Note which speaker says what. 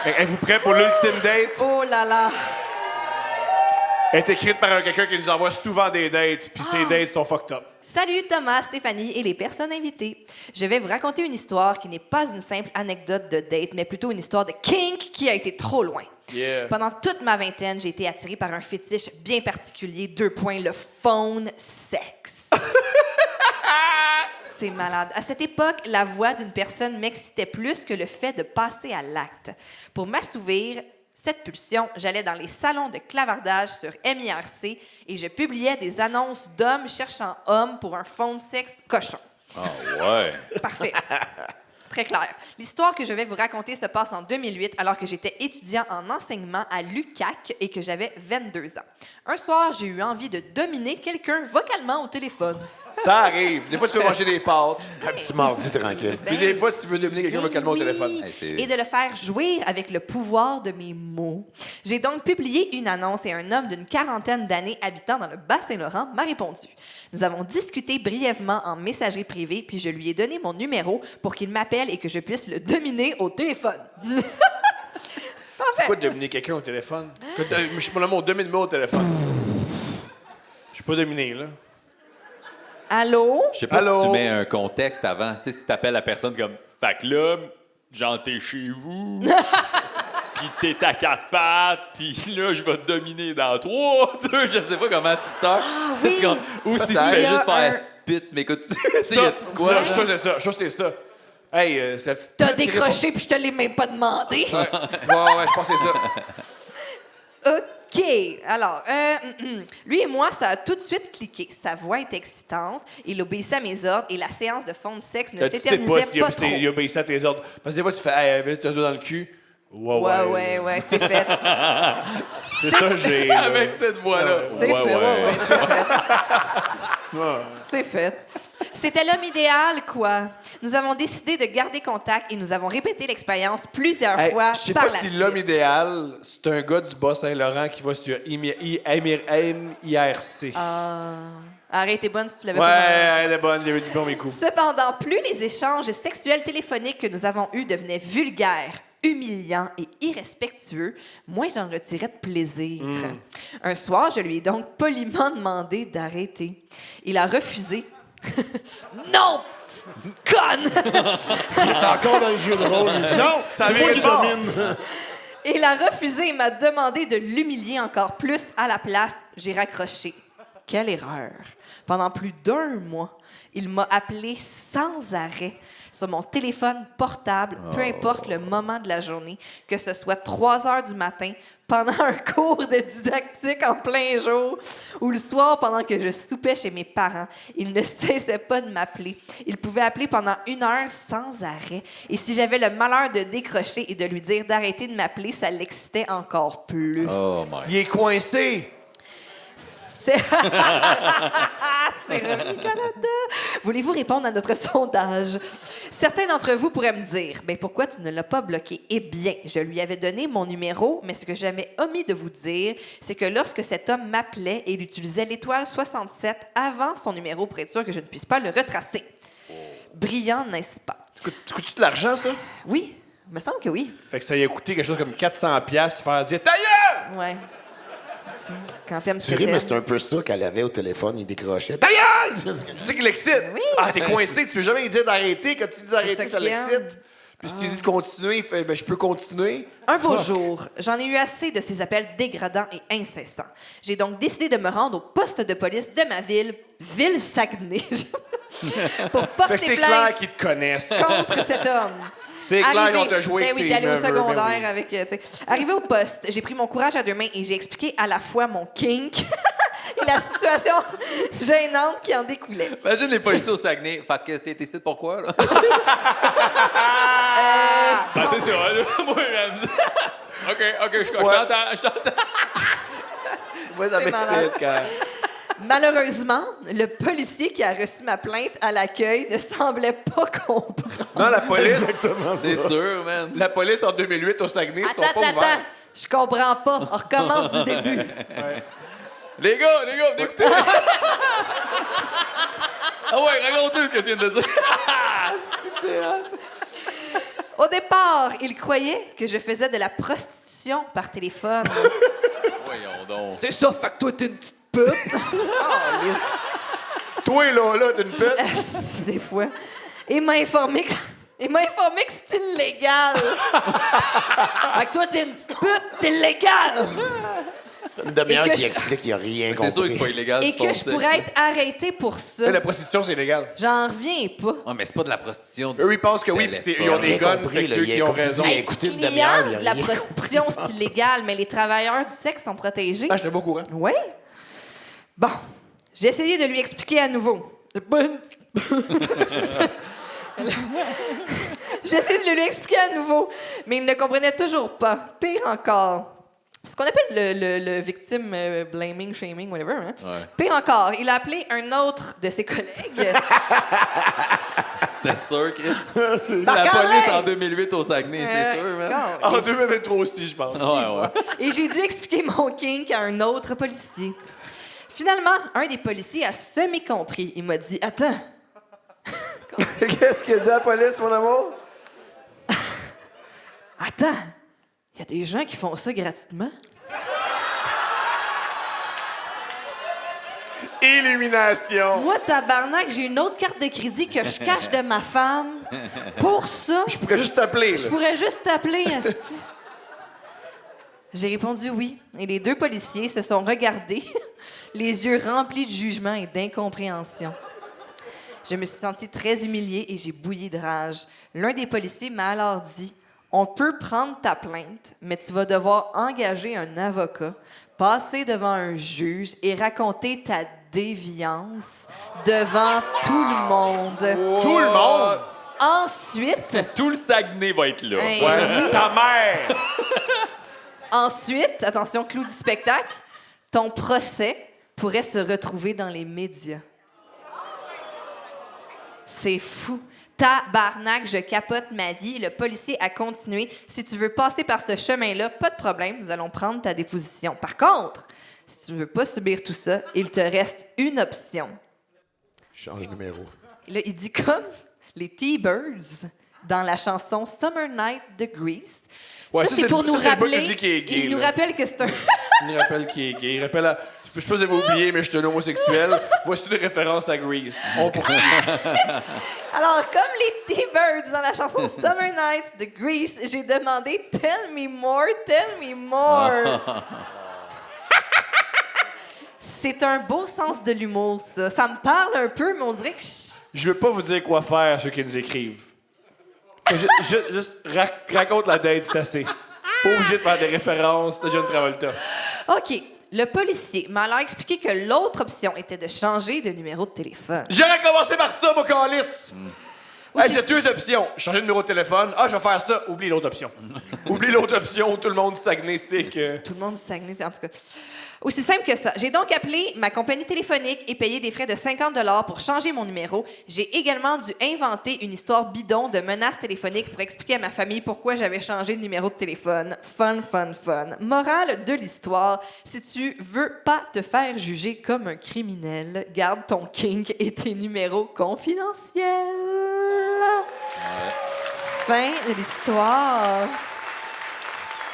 Speaker 1: Êtes-vous prêts pour l'ultime date?
Speaker 2: Oh là là.
Speaker 1: Elle est écrite par quelqu'un qui nous envoie souvent des dates, puis ces dates sont fucked up.
Speaker 2: Salut Thomas, Stéphanie et les personnes invitées. Je vais vous raconter une histoire qui n'est pas une simple anecdote de date, mais plutôt une histoire de kink qui a été trop loin.
Speaker 1: Yeah.
Speaker 2: Pendant toute ma vingtaine, j'ai été attirée par un fétiche bien particulier, le phone sex. C'est malade. À cette époque, la voix d'une personne m'excitait plus que le fait de passer à l'acte. Pour m'assouvir cette pulsion, j'allais dans les salons de clavardage sur MIRC et je publiais des annonces d'hommes cherchant hommes pour un phone sex cochon.
Speaker 3: Ah ouais.
Speaker 2: Parfait. Très clair. L'histoire que je vais vous raconter se passe en 2008 alors que j'étais étudiant en enseignement à l'UQAC et que j'avais 22 ans. Un soir, j'ai eu envie de dominer quelqu'un vocalement au téléphone.
Speaker 1: Ça arrive. Des fois, tu veux manger des pâtes.
Speaker 4: Un petit mardi tranquille.
Speaker 1: Puis des fois, tu veux dominer quelqu'un vocalement au téléphone.
Speaker 3: Hey, c'est-
Speaker 2: Et de le faire jouir avec le pouvoir de mes mots. J'ai donc publié une annonce et un homme d'une quarantaine d'années habitant dans le Bas-Saint-Laurent m'a répondu. Nous avons discuté brièvement en messagerie privée, puis je lui ai donné mon numéro pour qu'il m'appelle et que je puisse le dominer au téléphone. Parfait.
Speaker 1: Pourquoi dominer quelqu'un au téléphone? Je suis pas là, mon domine-moi au téléphone. Je suis pas dominé, là.
Speaker 2: Allô?
Speaker 3: Je sais pas
Speaker 1: Allô?
Speaker 3: si tu mets un contexte avant. Tu sais, si t'appelles la personne comme « Fait que là, genre, t'es chez vous, pis t'es à 4 pattes, pis là, je vais te dominer dans 3, 2, je sais pas comment tu starts.
Speaker 2: oui.
Speaker 3: C'est comme- Ou si tu
Speaker 1: Ça,
Speaker 3: fais
Speaker 2: il y a
Speaker 3: juste faire
Speaker 2: un-
Speaker 3: la petite pute, tu m'écoutes-tu? Tu sais, y a-tu de quoi?
Speaker 1: Ça, c'est ça. Ça, c'est ça. Hey, c'est la petite...
Speaker 2: T'as décroché puis je te l'ai même pas demandé.
Speaker 1: Ouais, je pense que c'est ça.
Speaker 2: OK. Alors, lui et moi, ça a tout de suite cliqué. Sa voix est excitante. Il obéissait à mes ordres et la séance de phone sex ne
Speaker 1: Tu sais pas
Speaker 2: s'éternisait
Speaker 1: s'il
Speaker 2: pas trop.
Speaker 1: il obéissait à tes ordres. Parce que des fois, tu fais « Hey, t'as le doigt dans le cul. »
Speaker 2: Ouais, c'est fait.
Speaker 1: C'est ça, j'ai...
Speaker 3: Avec cette voix-là.
Speaker 2: C'est fait, ouais, c'est fait. C'est fait. C'était l'homme idéal, quoi. Nous avons décidé de garder contact et nous avons répété l'expérience plusieurs
Speaker 1: Hey,
Speaker 2: fois
Speaker 1: je sais
Speaker 2: par
Speaker 1: pas
Speaker 2: la
Speaker 1: si
Speaker 2: suite.
Speaker 1: l'homme idéal, c'est un gars du Bas-Saint-Laurent qui va sur MIRC.
Speaker 2: Arrête, t'es bonne si tu l'avais
Speaker 1: Ouais,
Speaker 2: pas demandé.
Speaker 1: elle est bonne, il y avait du bon mes coups.
Speaker 2: Cependant, plus les échanges sexuels téléphoniques que nous avons eus devenaient vulgaires, humiliants et irrespectueux, moins j'en retirais de plaisir. Un soir, je lui ai donc poliment demandé d'arrêter. Il a refusé. Non! Conne!
Speaker 4: Il est encore dans le jeu de rôle. Il dit non,
Speaker 1: Ça
Speaker 4: c'est moi
Speaker 1: vient
Speaker 4: qui
Speaker 1: de bord.
Speaker 4: domine.
Speaker 2: Il a refusé et m'a demandé de l'humilier encore plus. À la place, j'ai raccroché. Quelle erreur! Pendant plus d'1 mois, il m'a appelé sans arrêt sur mon téléphone portable, peu importe le moment de la journée, que ce soit 3 heures du matin, pendant un cours de didactique en plein jour, ou le soir pendant que je soupais chez mes parents. Il ne cessait pas de m'appeler. Il pouvait appeler pendant 1 heure sans arrêt. Et si j'avais le malheur de décrocher et de lui dire d'arrêter de m'appeler, ça l'excitait encore plus.
Speaker 3: Oh my.
Speaker 1: Il est coincé.
Speaker 2: C'est Revenu Canada. Voulez-vous répondre à notre sondage? Certains d'entre vous pourraient me dire, ben pourquoi tu ne l'as pas bloqué? Eh bien, je lui avais donné mon numéro, mais ce que j'avais omis de vous dire, c'est que lorsque cet homme m'appelait, il utilisait l'étoile 67 avant son numéro pour être sûr que je ne puisse pas le retracer. Brillant, n'est-ce pas?
Speaker 1: Tu coûtes-tu de l'argent, ça?
Speaker 2: Oui, il me semble que oui.
Speaker 1: Fait que ça lui a coûté quelque chose comme 400$ faire dire « Ta gueule!
Speaker 2: Ouais. Tiens, quand t'aimes ce
Speaker 4: Tu
Speaker 2: que
Speaker 4: ris, mais
Speaker 2: t'aimes.
Speaker 4: c'est un peu ça qu'elle avait au téléphone. Il décrochait.
Speaker 1: Ta gueule! » Tu sais qu'il l'excite.
Speaker 2: Oui.
Speaker 1: Ah, t'es coincé, tu peux jamais lui dire d'arrêter. Quand tu dis d'arrêter,
Speaker 2: ça
Speaker 1: ça
Speaker 2: qu'il aime.
Speaker 1: l'excite. Puis si tu dis de continuer, il fait « Ben, je peux continuer. »
Speaker 2: Un beau jour, j'en ai eu assez de ces appels dégradants et incessants. J'ai donc décidé de me rendre au poste de police de ma ville, Ville-Saguenay, pour
Speaker 1: Fait que
Speaker 2: porter
Speaker 1: c'est clair
Speaker 2: plainte
Speaker 1: qu'ils te connaissent.
Speaker 2: contre cet homme.
Speaker 1: C'est clair
Speaker 2: Arrivé-
Speaker 1: qu'ils ont te joué
Speaker 2: ben
Speaker 1: avec
Speaker 2: oui,
Speaker 1: ses
Speaker 2: t'es allé au
Speaker 1: neveux, ben
Speaker 2: secondaire
Speaker 1: oui.
Speaker 2: avec... tu sais. Arrivé au poste, j'ai pris mon courage à 2 mains et j'ai expliqué à la fois mon kink et la situation gênante qui en découlait.
Speaker 3: Imagine les policiers au Saguenay. Fait que t'es ici pourquoi, là? Ben, c'est ça, là. Moi, elle me dit... OK, je t'entends.
Speaker 1: Moi, ça
Speaker 2: C'est malade.
Speaker 1: m'excite quand...
Speaker 2: Malheureusement, le policier qui a reçu ma plainte à l'accueil ne semblait pas comprendre.
Speaker 1: Non, la police...
Speaker 4: Exactement ça.
Speaker 3: C'est sûr, man.
Speaker 1: La police en 2008 au Saguenay, ils sont
Speaker 2: Attends,
Speaker 1: pas ouverts.
Speaker 2: je comprends pas. On recommence du début.
Speaker 3: Les gars, venez écouter. Ah ouais, raconte-nous ce que tu viens de dire.
Speaker 2: Au départ, il croyait que je faisais de la prostitution par téléphone.
Speaker 3: Voyons donc.
Speaker 2: C'est ça, fait que toi, t'es une petite pute. Oh, lisse.
Speaker 1: Toi, là, t'es une pute.
Speaker 2: Asti, des fois. Il m'a informé que c'était illégal. Fait que toi, t'es une petite pute, t'es illégal.
Speaker 4: Une demi-heure
Speaker 2: Et que
Speaker 4: qui
Speaker 2: je-
Speaker 4: explique qu'il n'y a rien
Speaker 3: C'est sûr que c'est pas
Speaker 4: compris.
Speaker 3: illégal.
Speaker 2: Et
Speaker 3: tu
Speaker 2: que
Speaker 3: penses,
Speaker 2: je pourrais être arrêtée pour ça.
Speaker 1: La prostitution, c'est illégal.
Speaker 2: J'en reviens pas.
Speaker 3: Ouais, mais c'est pas de la prostitution.
Speaker 1: Eux, ils pensent que oui, puis
Speaker 3: téléphone.
Speaker 1: ils ont des
Speaker 4: Rien
Speaker 1: guns,
Speaker 4: compris,
Speaker 1: fait que
Speaker 4: là.
Speaker 1: ceux
Speaker 4: Il y a,
Speaker 1: qui ont
Speaker 4: comme tu
Speaker 1: raison.
Speaker 4: dis,
Speaker 2: Hey,
Speaker 4: écoutez une
Speaker 2: client
Speaker 4: demi-heure, il y a
Speaker 2: de la
Speaker 4: rien
Speaker 2: prostitution, c'est illégal, mais les travailleurs du sexe sont protégés.
Speaker 1: Ah, j'étais pas au courant.
Speaker 2: Oui. Bon, j'ai essayé de lui expliquer à nouveau. J'ai essayé de lui expliquer à nouveau, mais il ne comprenait toujours pas. Pire encore. C'est ce qu'on appelle le victime blaming, shaming, whatever. Hein?
Speaker 3: Ouais.
Speaker 2: Pire encore, il a appelé un autre de ses collègues.
Speaker 3: C'était sûr, Chris.
Speaker 2: Par
Speaker 3: La
Speaker 2: Carlin!
Speaker 3: police en 2008 au Saguenay, c'est sûr, man.
Speaker 1: En 2023 aussi, je pense.
Speaker 3: Ouais, ouais.
Speaker 2: Et j'ai dû expliquer mon kink à un autre policier. Finalement, un des policiers a semi-compris. Il m'a dit « Attends,
Speaker 1: Qu'est-ce qu'il dit à la police, mon amour?
Speaker 2: attends, il y a des gens qui font ça gratuitement. »
Speaker 1: Illumination.
Speaker 2: Moi, tabarnak, j'ai une autre carte de crédit que je cache de ma femme. Pour ça,
Speaker 1: Je pourrais juste t'appeler,
Speaker 2: je
Speaker 1: là.
Speaker 2: pourrais juste t'appeler, asti. J'ai répondu oui, et les deux policiers se sont regardés, les yeux remplis de jugement et d'incompréhension. Je me suis sentie très humiliée et j'ai bouilli de rage. L'un des policiers m'a alors dit « On peut prendre ta plainte, mais tu vas devoir engager un avocat, passer devant un juge et raconter ta déviance devant tout le monde.
Speaker 1: Tout le monde.
Speaker 2: Ensuite,
Speaker 3: Tout le Saguenay va être là.
Speaker 2: Hey.
Speaker 1: Ouais. Ta mère.
Speaker 2: ensuite, attention, clou du spectacle, ton procès pourrait se retrouver dans les médias. C'est fou. Tabarnak, je capote ma vie. Le policier a continué. Si tu veux passer par ce chemin-là, pas de problème, nous allons prendre ta déposition. Par contre, si tu ne veux pas subir tout ça, il te reste une option.
Speaker 4: Change de numéro.
Speaker 2: Là, il dit comme les T-Birds dans la chanson Summer Night de Grease.
Speaker 1: Ouais,
Speaker 2: ça,
Speaker 1: ça,
Speaker 2: c'est
Speaker 1: c'est
Speaker 2: pour
Speaker 1: le-
Speaker 2: nous
Speaker 1: ça, c'est le bout
Speaker 2: rappeler.
Speaker 1: qui dit qu'il est gay,
Speaker 2: Il nous
Speaker 1: là.
Speaker 2: rappelle que c'est un.
Speaker 1: Il me rappelle qu'il est gay. Il rappelle à... Je sais pas si vous avez oublié, mais je suis un homosexuel. Voici une référence à Grease. On poursuit.
Speaker 2: Alors, comme les T-Birds dans la chanson Summer Nights de Grease, j'ai demandé Tell me more, tell me more. C'est un beau sens de l'humour, ça. Ça me parle un peu, mais on dirait que.
Speaker 1: Je veux pas vous dire quoi faire, ceux qui nous écrivent. Juste raconte la date, c'est assez. Pas obligé de faire des références de John Travolta.
Speaker 2: OK. Le policier m'a alors expliqué que l'autre option était de changer de numéro de téléphone.
Speaker 1: J'aurais commencé par ça, mon calice!
Speaker 2: Oui,
Speaker 1: Hey, il y a
Speaker 2: c'est-
Speaker 1: deux options. Changer de numéro de téléphone. Ah, je vais faire ça. Oublie l'autre option. Oublie l'autre option. Tout le monde du Saguenay sait que...
Speaker 2: Tout le monde du Saguenay, en tout cas. Aussi simple que ça. J'ai donc appelé ma compagnie téléphonique et payé des frais de 50 $ pour changer mon numéro. J'ai également dû inventer une histoire bidon de menaces téléphoniques pour expliquer à ma famille pourquoi j'avais changé de numéro de téléphone. Fun, fun, fun. Morale de l'histoire, si tu veux pas te faire juger comme un criminel, garde ton kink et tes numéros confidentiels. Fin de l'histoire.